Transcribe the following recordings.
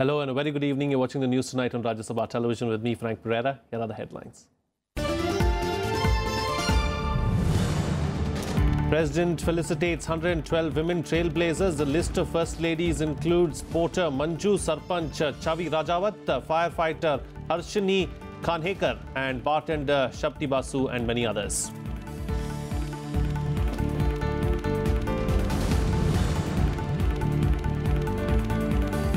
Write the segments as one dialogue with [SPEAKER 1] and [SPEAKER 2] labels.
[SPEAKER 1] Hello and a very good evening. You're watching the news tonight on Rajya Sabha television with me, Frank Pereira. Here are the headlines. President felicitates 112 women trailblazers. The list of first ladies includes porter Manju Sarpanch Chavi Rajawat, firefighter Harshini Khanhekar and bartender Shabti Basu and many others.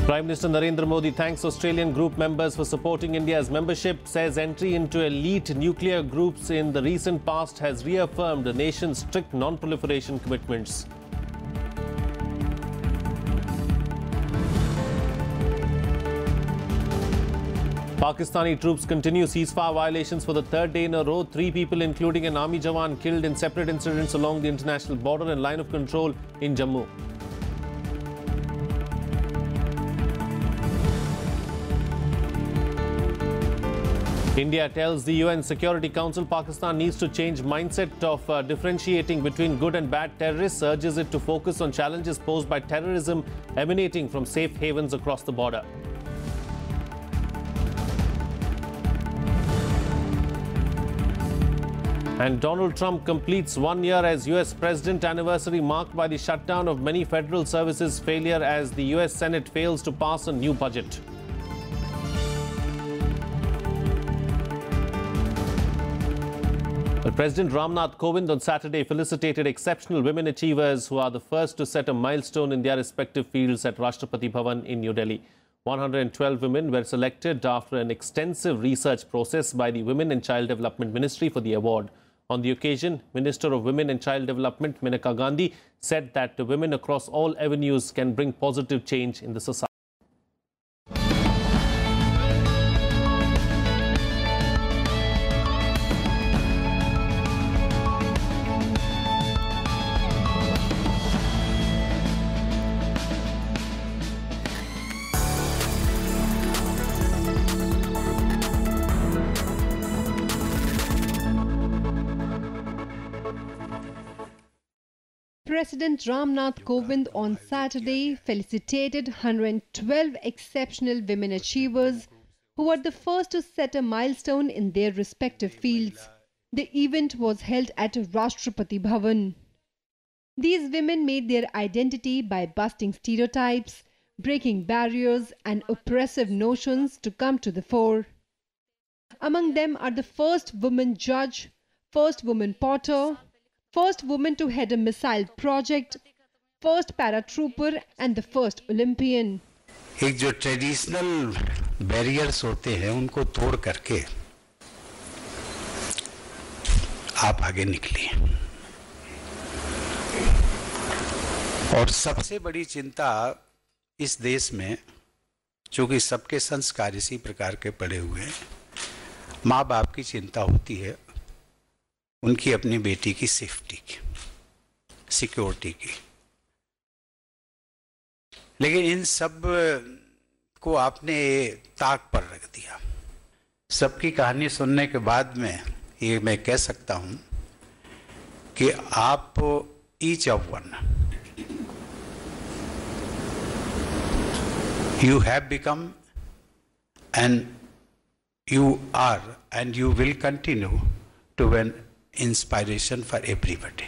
[SPEAKER 1] Prime Minister Narendra Modi thanks Australian group members for supporting India's membership, says entry into elite nuclear groups in the recent past has reaffirmed the nation's strict non-proliferation commitments. Pakistani troops continue ceasefire violations for the third day in a row. 3 people, including an army jawan, killed in separate incidents along the international border and line of control in Jammu. India tells the UN Security Council Pakistan needs to change mindset of differentiating between good and bad terrorists, urges it to focus on challenges posed by terrorism emanating from safe havens across the border. And Donald Trump completes 1 year as US President, anniversary marked by the shutdown of many federal services, failure as the US Senate fails to pass a new budget. But President Ramnath Kovind on Saturday felicitated exceptional women achievers who are the first to set a milestone in their respective fields at Rashtrapati Bhavan in New Delhi. 112 women were selected after an extensive research process by the Women and Child Development Ministry for the award. On the occasion, Minister of Women and Child Development Maneka Gandhi said that the women across all avenues can bring positive change in the society.
[SPEAKER 2] President Ramnath Kovind on Saturday felicitated 112 exceptional women achievers who were the first to set a milestone in their respective fields. The event was held at Rashtrapati Bhavan. These women made their identity by busting stereotypes, breaking barriers and oppressive notions to come to the fore. Among them are the first woman judge, first woman porter, first woman to head a missile project, first paratrooper and the first Olympian.
[SPEAKER 3] एक जो traditional barriers होते हैं उनको तोड़ करके आप आगे निकली और सबसे बड़ी चिंता इस देश में चूंकि सबके संस्कार इसी प्रकार के पड़े हुए हैं, माँ बाप की चिंता होती है उनकी अपनी बेटी की सेफ्टी की, सिक्योरिटी की। लेकिन इन सब को आपने ताक पर रख दिया। सबकी कहानी सुनने के बाद में ये मैं कह सकता हूं कि आप each of one you have become and you are and you will continue to be an inspiration for everybody.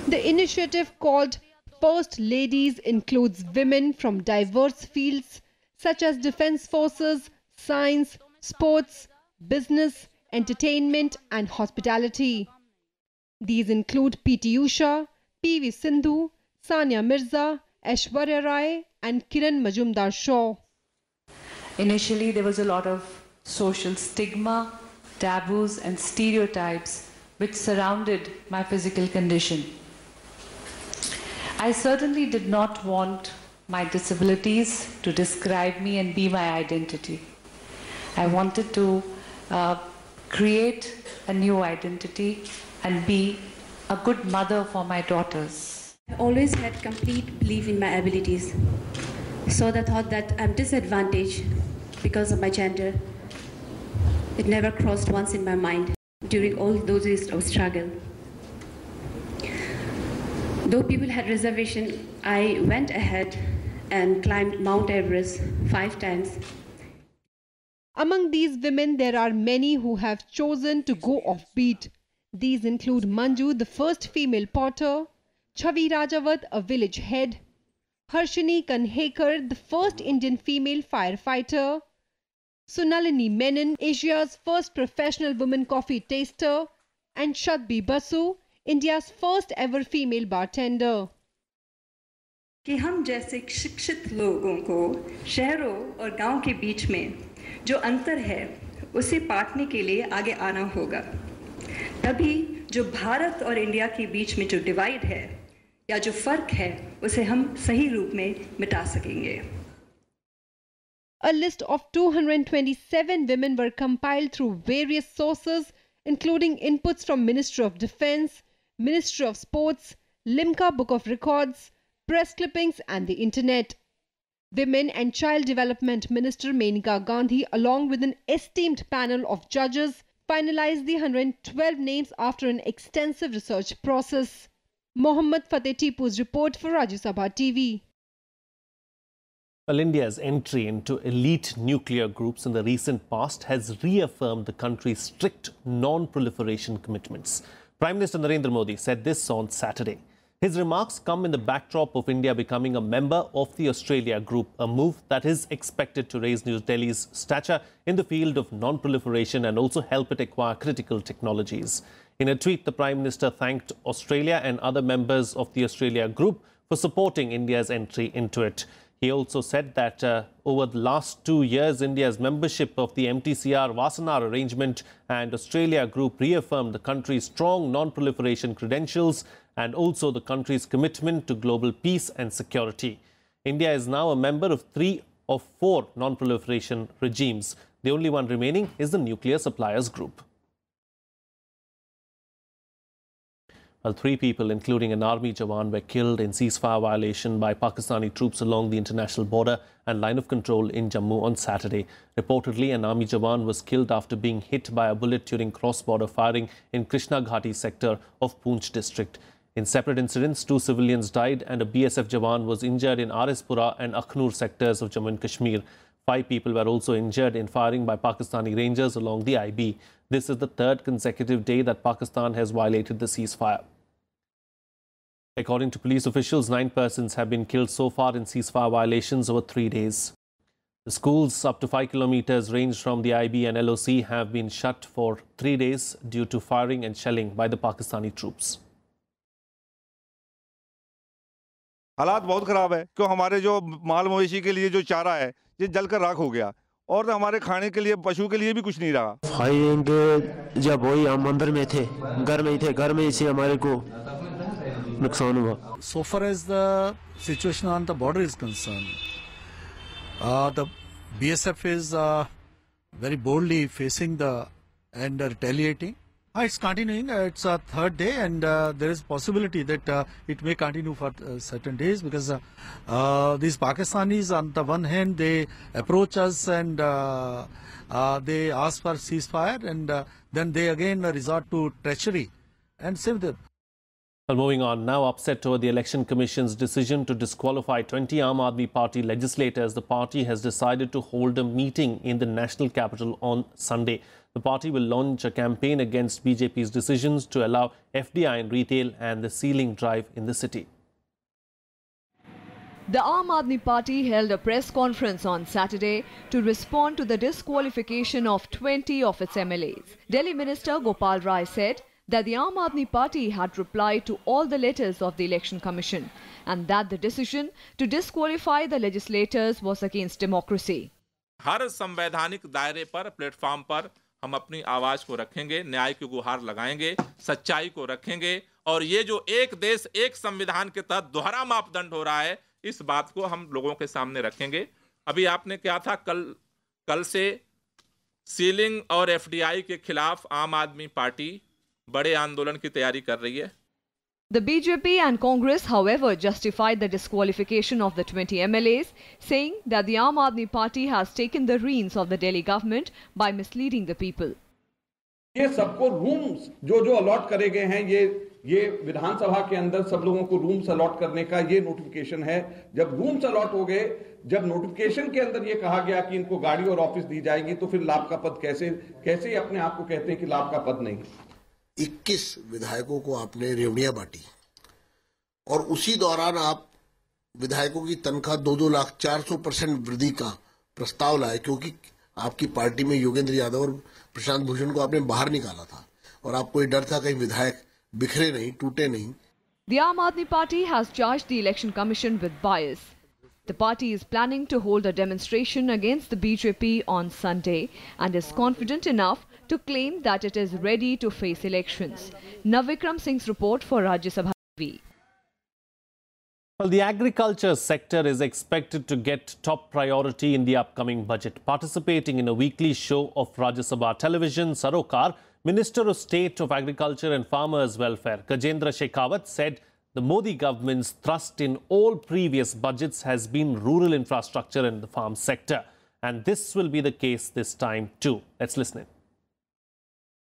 [SPEAKER 2] The initiative called First Ladies includes women from diverse fields such as defense forces, science, sports, business, entertainment and hospitality. These include P.T. Usha, P.V. Sindhu, Sania Mirza, Aishwarya Rai and Kiran Majumdar-Shaw.
[SPEAKER 4] Initially, there was a lot of social stigma, taboos and stereotypes which surrounded my physical condition. I certainly did not want my disabilities to describe me and be my identity. I wanted to create a new identity and be a good mother for my daughters.
[SPEAKER 5] I always had complete belief in my abilities. So the thought that I'm disadvantaged because of my gender, it never crossed once in my mind during all those years of struggle. Though people had reservation, I went ahead and climbed Mount Everest 5 times.
[SPEAKER 2] Among these women, there are many who have chosen to go offbeat. These include Manju, the first female porter, Chavi Rajawat, a village head, Harshini Kanhekar, the first Indian female firefighter, Sunalini Menon, Asia's first professional woman coffee taster, and Shadbi Basu, India's first ever female bartender.
[SPEAKER 6] कि हम जैसे शिक्षित लोगों को शहरों और गांव के बीच में जो अंतर है उसे पाटने के लिए आगे आना होगा। तभी जो भारत और इंडिया के बीच में जो डिवाइड है या जो फर्क है उसे हम सही रूप में मिटा सकेंगे।
[SPEAKER 2] A list of 227 women were compiled through various sources, including inputs from Ministry of Defence, Ministry of Sports, Limca Book of Records, press clippings and the internet. Women and Child Development Minister Menaka Gandhi, along with an esteemed panel of judges, finalized the 112 names after an extensive research process. Mohammad Fateh Tipu's report for Rajya Sabha TV.
[SPEAKER 1] Well, India's entry into elite nuclear groups in the recent past has reaffirmed the country's strict non-proliferation commitments. Prime Minister Narendra Modi said this on Saturday. His remarks come in the backdrop of India becoming a member of the Australia Group, a move that is expected to raise New Delhi's stature in the field of non-proliferation and also help it acquire critical technologies. In a tweet, the Prime Minister thanked Australia and other members of the Australia Group for supporting India's entry into it. He also said that over the last 2 years, India's membership of the MTCR Wassenaar arrangement and Australia Group reaffirmed the country's strong non-proliferation credentials and also the country's commitment to global peace and security. India is now a member of 3 of 4 non-proliferation regimes. The only one remaining is the Nuclear Suppliers Group. Well, 3 people, including an army jawan, were killed in ceasefire violation by Pakistani troops along the international border and line of control in Jammu on Saturday. Reportedly, an army jawan was killed after being hit by a bullet during cross-border firing in Krishna Ghati sector of Poonch district. In separate incidents, 2 civilians died and a BSF jawan was injured in Arispura and Akhnur sectors of Jammu and Kashmir. 5 people were also injured in firing by Pakistani Rangers along the IB. This is the 3rd consecutive day that Pakistan has violated the ceasefire. According to police officials, 9 persons have been killed so far in ceasefire violations over 3 days. The schools up to 5 kilometers range from the IB and LOC have been shut for 3 days due to firing and shelling by the Pakistani troops.
[SPEAKER 7] हालात बहुत ख़राब है क्यों हमारे जो माल मवेशी के लिए जो चारा है ये जलकर राख हो गया और हमारे खाने के लिए पशु के लिए भी कुछ नहीं रहा।
[SPEAKER 8] फायरिंग जब हुई हम अंदर में थे, घर में इसे हमारे को नुकसान हुआ।
[SPEAKER 9] So far as the situation on the border is concerned, the BSF is very boldly facing and retaliating. It's continuing. It's a 3rd day, and there is possibility that it may continue for certain days because these Pakistanis, on the one hand, they approach us and they ask for ceasefire, and then they again resort to treachery and save them.
[SPEAKER 1] Well, moving on, now upset over the Election Commission's decision to disqualify 20 Aam Aadmi Party legislators, the party has decided to hold a meeting in the national capital on Sunday. The party will launch a campaign against BJP's decisions to allow FDI in retail and the sealing drive in the city.
[SPEAKER 10] The Aam Aadmi Party held a press conference on Saturday to respond to the disqualification of 20 of its MLAs. Delhi Minister Gopal Rai said that the Aam Aadmi Party had replied to all the letters of the Election Commission and that the decision to disqualify the legislators was against democracy.
[SPEAKER 11] हर संवैधानिक दायरे पर platform पर हम अपनी आवाज को रखेंगे, न्याय की गुहार लगाएंगे, सच्चाई को रखेंगे और ये जो एक देश एक संविधान के तहत दोहरा मापदंड हो रहा है, इस बात को हम लोगों के सामने रखेंगे। अभी आपने क्या था, कल से सीलिंग और एफडीआई के खिलाफ आम आदमी पार्टी बड़े आंदोलन की तैयारी कर रही है।
[SPEAKER 10] The BJP and Congress, however, justified the disqualification of the 20 MLAs, saying that the Aam Aadmi Party has taken the reins of the Delhi government by misleading the people.
[SPEAKER 12] ये सबको रूम्स जो अलॉट करे गए हैं, ये ये विधानसभा के अंदर सब लोगों को रूम्स अलॉट करने का ये नोटिफिकेशन है। जब रूम्स अलॉट हो गए, जब नोटिफिकेशन के अंदर ये कहा गया कि इनको गाड़ी और ऑफिस दी जाएगी, तो फिर लाभ का पद कैसे अपने आप को कहते हैं कि लाभ का पद नहीं।
[SPEAKER 13] 21 विधायकों को आपने रेवड़ियां बांटी और उसी दौरान आप विधायकों की तनख्वाह 2-2 लाख 400% वृद्धि का प्रस्ताव लाए, क्योंकि आपकी पार्टी में योगेंद्र यादव और प्रशांत भूषण को आपने बाहर निकाला था और आपको ये डर था कहीं विधायक बिखरे नहीं, टूटे नहीं।
[SPEAKER 10] The Aam Aadmi Party has charged the Election Commission with bias. The party is planning to hold a demonstration against the BJP on Sunday and is confident enough to claim that it is ready to face elections. Navikram Singh's report for Rajya Sabha TV.
[SPEAKER 1] Well, the agriculture sector is expected to get top priority in the upcoming budget. Participating in a weekly show of Rajya Sabha television, Sarokar, Minister of State of Agriculture and Farmers Welfare, Gajendra Shekhawat, said the Modi government's thrust in all previous budgets has been rural infrastructure in the farm sector. And this will be the case this time too. Let's listen in.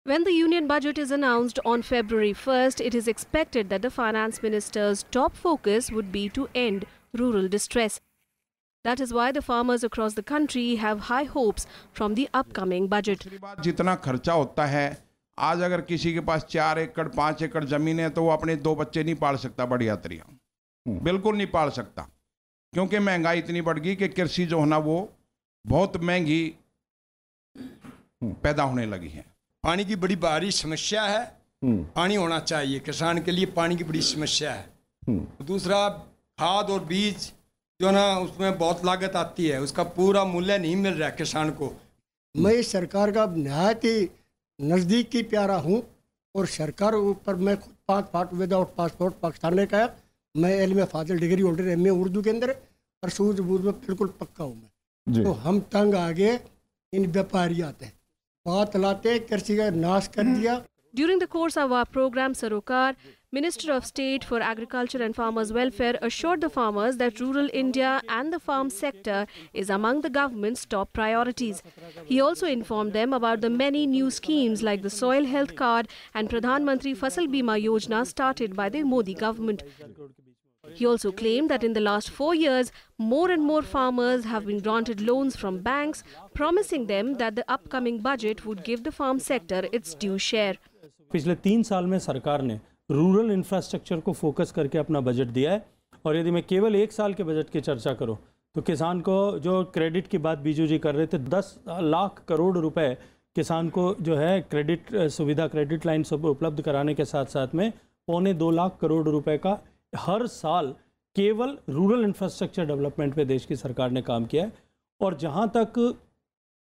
[SPEAKER 14] When the union budget is announced on February 1st, it is expected that the finance minister's top focus would be to end rural distress. That is why the farmers across the country have high hopes from the upcoming budget.
[SPEAKER 15] जितना खर्चा होता है, आज अगर किसी के पास 4 एकड़ 5 एकड़ जमीन है तो वो अपने 2 बच्चे नहीं पाल सकता, बढ़िया तरीका बिल्कुल नहीं पाल सकता, क्योंकि महंगाई इतनी बढ़ गई कि कृषि जो है ना वो बहुत महंगी पैदा होने लगी है।
[SPEAKER 16] पानी की बड़ी भारी समस्या है, पानी होना चाहिए, किसान के लिए पानी की बड़ी समस्या है। दूसरा, खाद और बीज जो ना उसमें बहुत लागत आती है, उसका पूरा मूल्य नहीं मिल रहा है किसान को।
[SPEAKER 17] मैं इस सरकार का नहायत ही नज़दीक की प्यारा हूँ और सरकार ऊपर मैं 5 पार्ट विदाउट पासपोर्ट पाकिस्तान में आया। मैं इल्म फाजिल डिग्री होल्डर MA उर्दू के अंदर और सूझबूझ में बिल्कुल पक्का हूँ मैं। तो हम तंग आ गए, इन व्यापारी आते हैं, बात लाते कृषि का नाश कर दिया।
[SPEAKER 14] During the course of our program, Sarokar, Minister of State for Agriculture and Farmers Welfare, assured the farmers that rural India and the farm sector is among the government's top priorities. He also informed them about the many new schemes like the Soil Health Card and Pradhan Mantri Fasal Bima Yojana started by the Modi government. He also claimed that in the last 4 years, more and more farmers have been granted loans from banks, promising them that the upcoming budget would give the farm sector its due share.
[SPEAKER 18] पिछले 3 साल में सरकार ने rural infrastructure को focus करके अपना budget दिया है और यदि मैं केवल 1 साल के बजट की चर्चा करूं तो किसान को जो क्रेडिट की बात बीजू जी कर रहे थे, 10 लाख करोड़ रुपए किसान को जो है क्रेडिट सुविधा, क्रेडिट लाइन सब उपलब्ध कराने के साथ साथ में 2.25 लाख करोड़ रुपए का हर साल केवल रूरल इंफ्रास्ट्रक्चर डेवलपमेंट पे देश की सरकार ने काम किया है। और जहाँ तक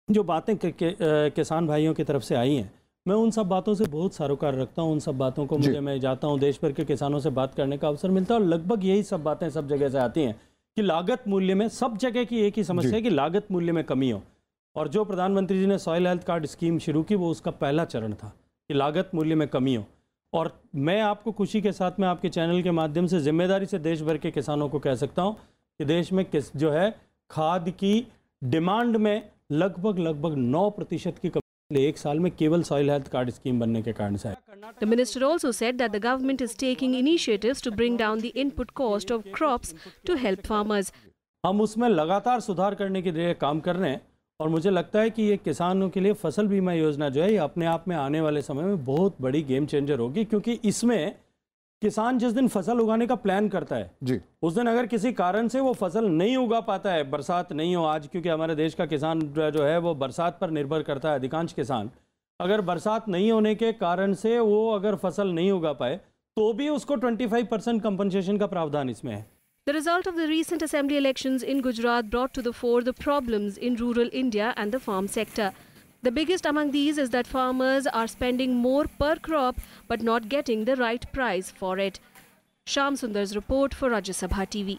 [SPEAKER 18] जो बातें किसान भाइयों की तरफ से आई हैं, मैं उन सब बातों से बहुत सरोकार रखता हूं। उन सब बातों को मैं जाता हूं, देश भर के किसानों से बात करने का अवसर मिलता है और लगभग यही सब बातें सब जगह से आती हैं कि लागत मूल्य में सब जगह की एक ही समस्या है कि लागत मूल्य में कमी हो। और जो प्रधानमंत्री जी ने सॉइल हेल्थ कार्ड स्कीम शुरू की वो उसका पहला चरण था कि लागत मूल्य में कमी हो। और मैं आपको खुशी के साथ में आपके चैनल के माध्यम से जिम्मेदारी से देश भर के किसानों को कह सकता हूँ कि देश में जो है खाद की डिमांड में लगभग 9% की 1 साल में केवल सॉइल हेल्थ कार्ड स्कीम बनने के कारण से।
[SPEAKER 14] The minister also said that the government is taking initiatives to bring down the input cost of crops to help farmers.
[SPEAKER 18] हम उसमें लगातार सुधार करने के लिए काम कर रहे हैं और मुझे लगता है कि ये किसानों के लिए फसल बीमा योजना जो है ये अपने आप में आने वाले समय में बहुत बड़ी गेम चेंजर होगी, क्योंकि इसमें किसान जिस दिन फसल उगाने का प्लान करता है जी, उस दिन अगर किसी कारण से वो फसल नहीं उगा पाता है, बरसात नहीं हो आज, क्योंकि हमारे देश का किसान जो है वो बरसात पर निर्भर करता है, अधिकांश किसान, अगर बरसात नहीं होने के कारण से वो अगर फसल नहीं उगा पाए तो भी उसको 25% कंपनसेशन का प्रावधान इसमें है।
[SPEAKER 14] The result of the recent assembly elections in Gujarat brought to the fore the problems in rural India and the farm sector. The biggest among these is that farmers are spending more per crop but not getting the right price for it. Shyam Sundar's report for Rajya Sabha TV.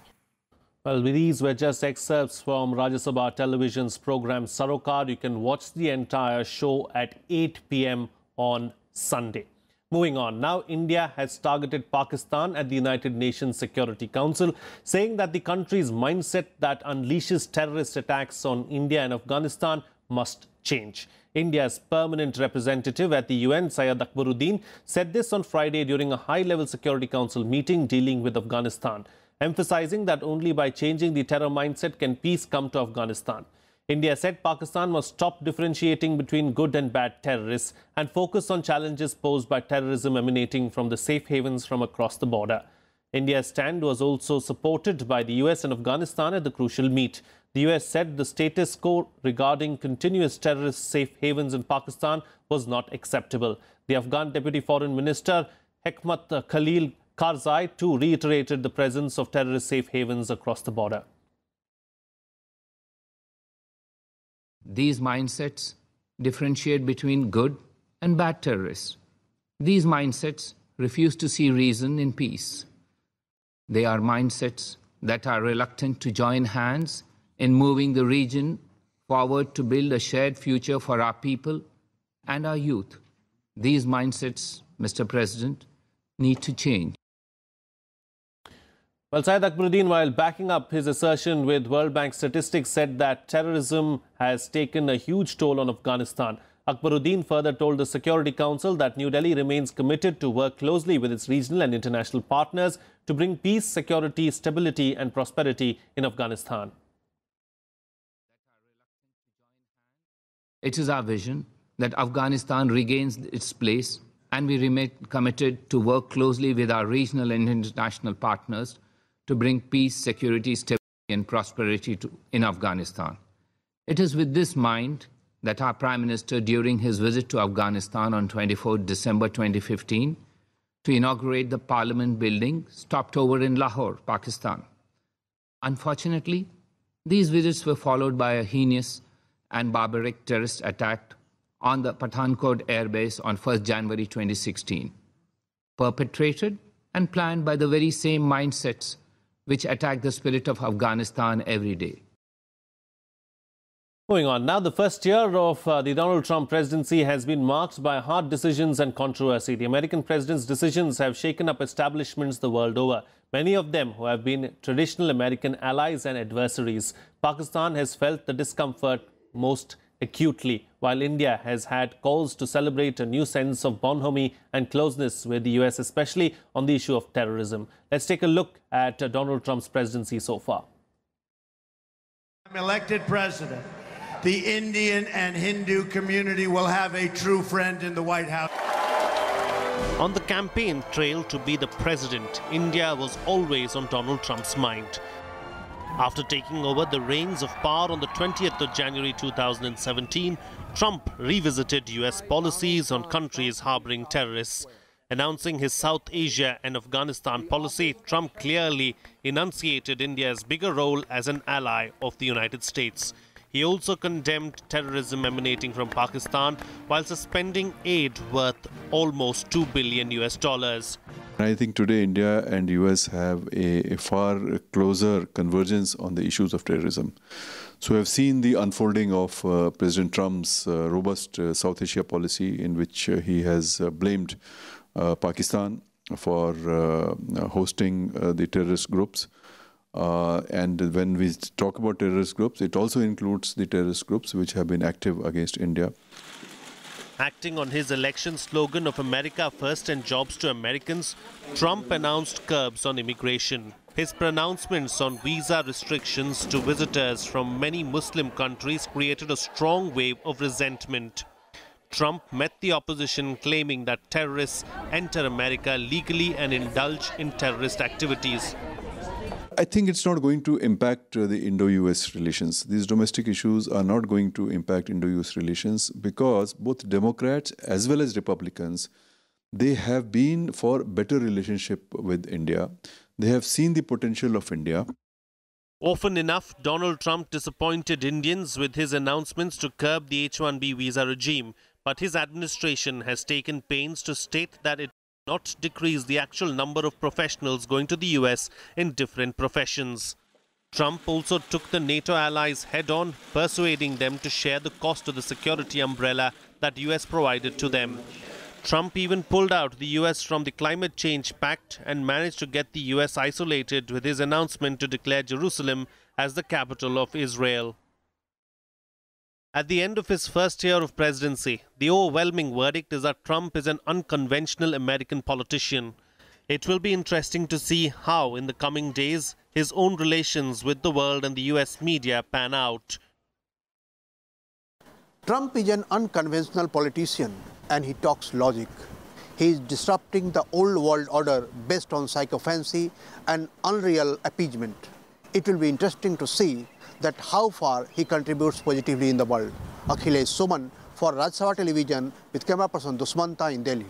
[SPEAKER 1] Well, these were just excerpts from Rajya Sabha television's program Sarokar. You can watch the entire show at 8 p.m. on Sunday. Moving on, now India has targeted Pakistan at the United Nations Security Council, saying that the country's mindset that unleashes terrorist attacks on India and Afghanistan must change. India's permanent representative at the UN, Syed Akbaruddin, said this on Friday during a high-level Security Council meeting dealing with Afghanistan, emphasizing that only by changing the terror mindset can peace come to Afghanistan. India said Pakistan must stop differentiating between good and bad terrorists and focus on challenges posed by terrorism emanating from the safe havens from across the border. India's stand was also supported by the US and Afghanistan at the crucial meet. The US said the status quo regarding continuous terrorist safe havens in Pakistan was not acceptable. The Afghan Deputy Foreign Minister Hekmat Khalil Karzai too reiterated the presence of terrorist safe havens across the border.
[SPEAKER 19] These mindsets differentiate between good and bad terrorists. These mindsets refuse to see reason in peace. They are mindsets that are reluctant to join hands in moving the region forward to build a shared future for our people and our youth. These mindsets, Mr. President, need to change.
[SPEAKER 1] Well, Syed Akbaruddin, while backing up his assertion with World Bank statistics, said that terrorism has taken a huge toll on Afghanistan. Akbaruddin further told the Security Council that New Delhi remains committed to work closely with its regional and international partners to bring peace, security, stability and prosperity in Afghanistan.
[SPEAKER 19] It is our vision that Afghanistan regains its place, and we remain committed to work closely with our regional and international partners to bring peace, security, stability and prosperity in Afghanistan. It is with this mind that our Prime Minister, during his visit to Afghanistan on 24 December 2015, to inaugurate the Parliament building, stopped over in Lahore, Pakistan. Unfortunately, these visits were followed by a heinous and barbaric terrorist attack on the Pathankot airbase on 1st January 2016, perpetrated and planned by the very same mindsets which attack the spirit of Afghanistan every day.
[SPEAKER 1] Moving on, now the first year of the Donald Trump presidency has been marked by hard decisions and controversy. The American president's decisions have shaken up establishments the world over, many of them who have been traditional American allies and adversaries. Pakistan has felt the discomfort most acutely, while India has had calls to celebrate a new sense of bonhomie and closeness with the US, especially on the issue of terrorism. Let's take a look at Donald Trump's presidency so far.
[SPEAKER 20] I'm elected president. The Indian and Hindu community will have a true friend in the White House.
[SPEAKER 1] On the campaign trail to be the president, India was always on Donald Trump's mind. After taking over the reins of power on the 20th of January 2017, Trump revisited US policies on countries harboring terrorists. Announcing his South Asia and Afghanistan policy, Trump clearly enunciated India's bigger role as an ally of the United States. He also condemned terrorism emanating from Pakistan while suspending aid worth almost $2 billion.
[SPEAKER 21] I think today India and US have a far closer convergence on the issues of terrorism. So we have seen the unfolding of President Trump's robust South Asia policy, in which he has blamed Pakistan for hosting the terrorist groups. And when we talk about terrorist groups, it also includes the terrorist groups which have been active against India.
[SPEAKER 1] Acting on his election slogan of America First and Jobs to Americans, Trump announced curbs on immigration. His pronouncements on visa restrictions to visitors from many Muslim countries created a strong wave of resentment. Trump met the opposition, claiming that terrorists enter America legally and indulge in terrorist activities.
[SPEAKER 21] I think it's not going to impact the Indo-US relations. These domestic issues are not going to impact Indo-US relations because both Democrats as well as Republicans, they have been for better relationship with India. They have seen the potential of India.
[SPEAKER 1] Often enough, Donald Trump disappointed Indians with his announcements to curb the H-1B visa regime, but his administration has taken pains to state that it not decrease the actual number of professionals going to the US in different professions. Trump also took the NATO allies head-on, persuading them to share the cost of the security umbrella that US provided to them. Trump even pulled out the US from the Climate Change Pact and managed to get the US isolated with his announcement to declare Jerusalem as the capital of Israel. At the end of his first year of presidency, the overwhelming verdict is that Trump is an unconventional American politician. It will be interesting to see how, in the coming days, his own relations with the world and the US media pan out.
[SPEAKER 3] Trump is an unconventional politician and he talks logic. He is disrupting the old world order based on sycophancy and unreal appeasement. It will be interesting to see that how far he contributes positively in the world. Akhilesh Suman for Rajya television with camera person Dusmanta in Delhi.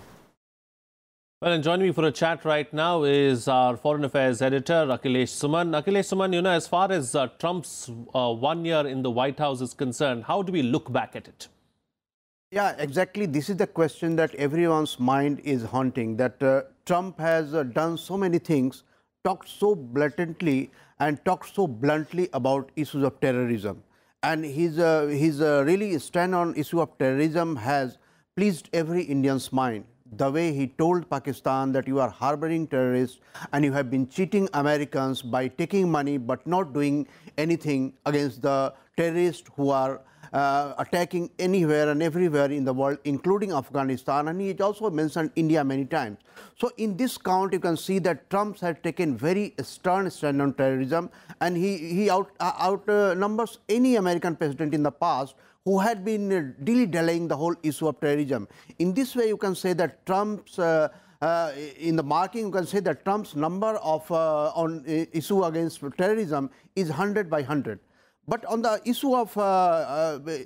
[SPEAKER 1] Well, and joining me for a chat right now is our Foreign Affairs editor, Akhilesh Suman. Akhilesh Suman, as far as Trump's 1 year in the White House is concerned, how do we look back at it?
[SPEAKER 3] Yeah, exactly. This is the question that everyone's mind is haunting, that Trump has done so many things, talked so blatantly and talked so bluntly about issues of terrorism. And his really stand on issue of terrorism has pleased every Indian's mind. The way he told Pakistan that you are harboring terrorists and you have been cheating Americans by taking money but not doing anything against the terrorists who are attacking anywhere and everywhere in the world, including Afghanistan, and he also mentioned India many times. So in this count, you can see that Trump has taken very stern stand on terrorism, and he outnumbers any American president in the past who had been dilly-dallying the whole issue of terrorism. In this way, you can say that Trump's in the marking, you can say that Trump's number of on issue against terrorism is 100 by 100. But on the issue of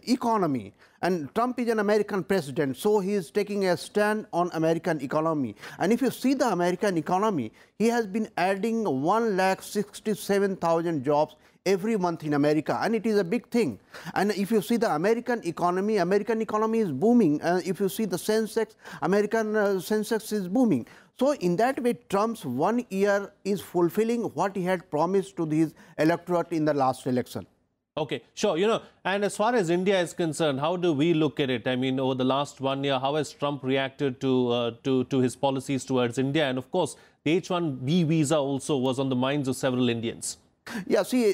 [SPEAKER 3] economy, and Trump is an American president, so he is taking a stand on American economy. And if you see the American economy, he has been adding 1,67,000 jobs every month in America, and it is a big thing. And if you see the American economy is booming. If you see the Sensex, American Sensex is booming. So in that way, Trump's 1 year is fulfilling what he had promised to his electorate in the last election.
[SPEAKER 1] Okay, sure. And as far as India is concerned, how do we look at it? I mean, over the last 1 year, how has Trump reacted to his policies towards India? And of course, the H-1B visa also was on the minds of several Indians.
[SPEAKER 3] Yeah, see,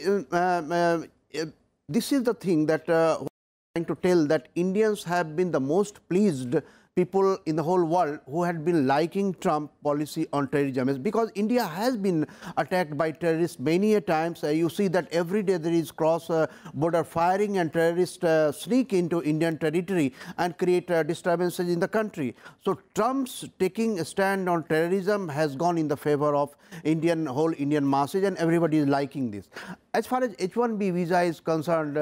[SPEAKER 3] this is the thing that I'm trying to tell, that Indians have been the most pleased people in the whole world who had been liking Trump policy on terrorism, is because India has been attacked by terrorists many a times. You see that every day there is cross-border firing and terrorists sneak into Indian territory and create disturbances in the country. So Trump's taking a stand on terrorism has gone in the favor of whole Indian masses, and everybody is liking this. As far as H-1B visa is concerned,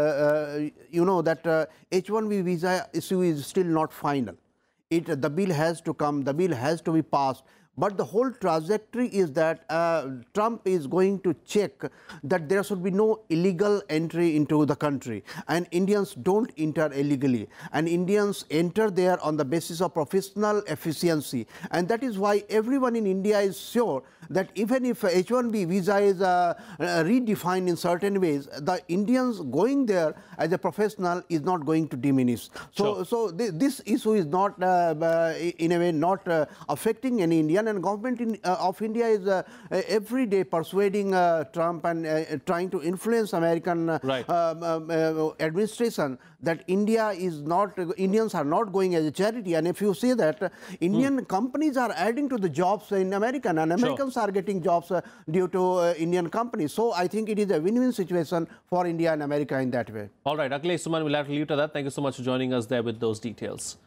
[SPEAKER 3] you know that H-1B visa issue is still not final. The bill has to come, the bill has to be passed. But the whole trajectory is that Trump is going to check that there should be no illegal entry into the country. And Indians don't enter illegally. And Indians enter there on the basis of professional efficiency. And that is why everyone in India is sure that even if H-1B visa is redefined in certain ways, the Indians going there as a professional is not going to diminish. So this issue is not, in a way, not affecting any Indian. And government of India is every day persuading Trump and trying to influence American administration that Indians are not going as a charity. And if you see that Indian companies are adding to the jobs in America, and Americans are getting jobs due to Indian companies. So I think it is a win-win situation for India and America in that way.
[SPEAKER 1] All right, Akhilesh Suman, we'll have to leave it at that. Thank you so much for joining us there with those details.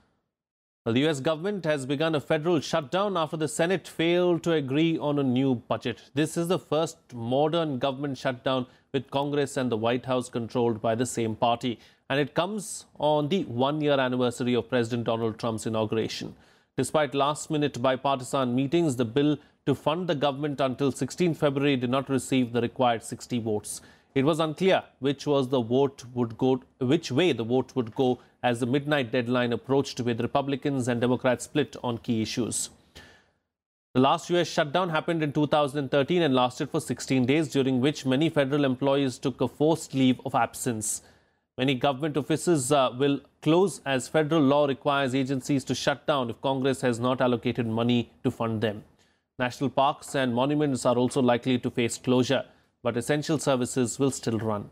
[SPEAKER 1] Well, the US government has begun a federal shutdown after the Senate failed to agree on a new budget. This is the first modern government shutdown with Congress and the White House controlled by the same party. And it comes on the 1-year anniversary of President Donald Trump's inauguration. Despite last-minute bipartisan meetings, the bill to fund the government until 16 February did not receive the required 60 votes. It was unclear which way the vote would go as the midnight deadline approached, with Republicans and Democrats split on key issues. The last US shutdown happened in 2013 and lasted for 16 days, during which many federal employees took a forced leave of absence. Many government offices will close as federal law requires agencies to shut down if Congress has not allocated money to fund them. National parks and monuments are also likely to face closure, but essential services will still run.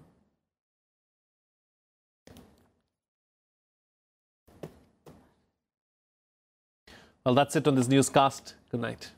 [SPEAKER 1] Well, that's it on this newscast. Good night.